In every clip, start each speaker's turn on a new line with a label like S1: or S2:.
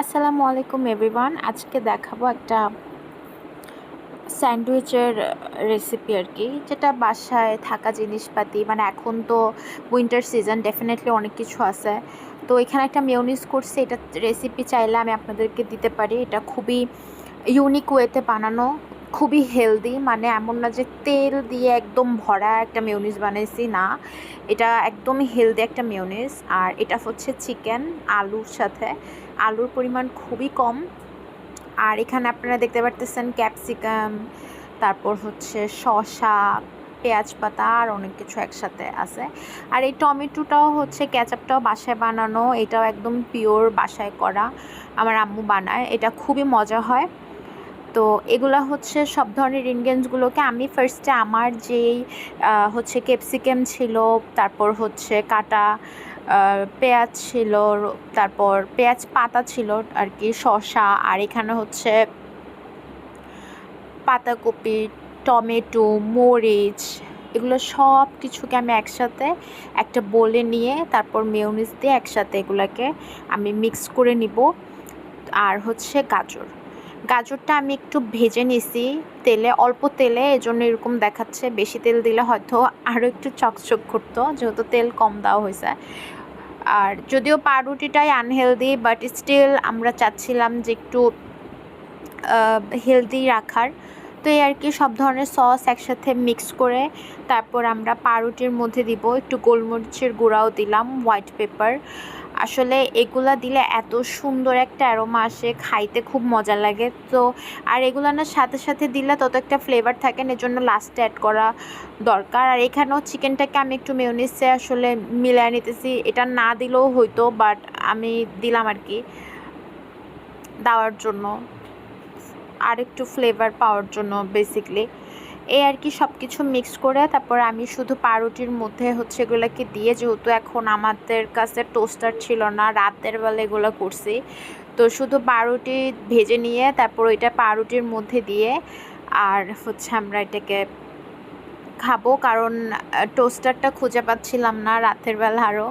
S1: আসসালামু আলাইকুম এভরিওয়ান। আজকে দেখাবো একটা স্যান্ডউইচের রেসিপি আর কি, যেটা বাসায় থাকা জিনিসপাতি, মানে এখন তো উইন্টার সিজন, ডেফিনেটলি অনেক কিছু আছে। তো এখানে একটা মেয়োনিজ করছি, এটা রেসিপি চাইলে আমি আপনাদেরকে দিতে পারি। এটা খুবই ইউনিক ওয়েতে বানানো, খুবই হেলদি, মানে এমন না যে তেল দিয়ে একদম ভরা একটা মেয়োনিজ বানাইছি, না, এটা একদমই হেলদি একটা মেয়োনিজ। আর এটা হচ্ছে চিকেন আলুর সাথে, আলুর পরিমাণ খুবই কম। আর এখানে আপনারা দেখতে পারতেছেন ক্যাপসিকাম, তারপর হচ্ছে শসা, পেঁয়াজ পাতা আর অনেক কিছু একসাথে আছে। আর এই টমেটোটাও হচ্ছে, কেচাপটাও বাসায় বানানো, এটাও একদম পিওর বাসায় করা, আমার আম্মু বানায়, এটা খুবই মজা হয়। তো এগুলা হচ্ছে সব ধরনের ইনগ্রিডিয়েন্টসগুলোকে আমি ফার্স্টে আমার যেই হচ্ছে ক্যাপসিকাম ছিল, তারপর হচ্ছে কাটা পেঁয়াজ ছিল, তারপর পেঁয়াজ পাতা ছিল আর কি, শসা, আর এখানে হচ্ছে পাতাকপি, টমেটো, মরিচ, এগুলো সব কিছুকে আমি একসাথে একটা বোলে নিয়ে তারপর মেয়োনিজ দিয়ে একসাথে এগুলাকে আমি মিক্স করে নিব। আর হচ্ছে গাজরটা আমি একটু ভেজে নিছি তেলে, অল্প তেলে, এজন্য এরকম দেখাচ্ছে। বেশি তেল দিলে হয়তো আরও একটু চকচক করতো, যেহেতু তেল কম দেওয়া হয়েছে। আর যদিও পাউরুটিটাই আনহেলদি, বাট স্টিল আমরা চাচ্ছিলাম যে একটু হেলদি রাখার। তো এই আর কি, সব ধরনের সস একসাথে মিক্স করে তারপর আমরা পাউরুটির মধ্যে দিব, একটু গোলমরিচের গুঁড়াও দিলাম, হোয়াইট পেপার। আসলে এগুলা দিলে এত সুন্দর একটা অ্যারোমা আসে, খাইতে খুব মজা লাগে। তো আর এগুলো না সাথে সাথে দিলে তত একটা ফ্লেভার থাকে না, এজন্য লাস্টে অ্যাড করা দরকার। আর এখানেও চিকেনটাকে আমি একটু মেয়োনিজে আসলে মিলিয়ে নিতেছি, এটা না দিলেও হইতো, বাট আমি দিলাম আর কি, দেওয়ার জন্য, আর একটু ফ্লেভার পাওয়ার জন্য বেসিকলি। এই আর কি, সব কিছু মিক্স করে তারপর আমি শুধু পাউরুটির মধ্যে হচ্ছে এগুলোকে দিয়ে, যেহেতু এখন আমাদের কাছে টোস্টার ছিল না, রাতের বেলা এগুলো করছি, তো শুধু পাউরুটি ভেজে নিয়ে তারপর ওইটা পাউরুটির মধ্যে দিয়ে আর হচ্ছে আমরা এটাকে খাবো, কারণ টোস্টারটা খুঁজে পাচ্ছিলাম না রাতের বেলা আরও।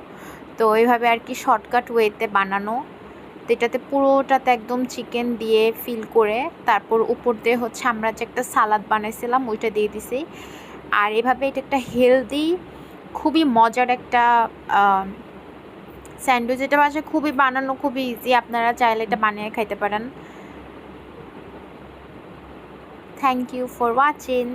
S1: তো এইভাবে আর কি শর্টকাট ওয়েতে বানানো। তো এটাতে পুরোটাতে একদম চিকেন দিয়ে ফিল করে তারপর উপর দিয়ে হচ্ছে আমরা যে একটা সালাদ বানাইছিলাম ওইটা দিয়ে দিছি। আর এভাবে এটা একটা হেলদি, খুবই মজার একটা স্যান্ডউইচ। এটা বাসায় খুবই বানানো, খুবই ইজি, আপনারা চাইলে এটা বানিয়ে খাইতে পারেন। Thank you for watching.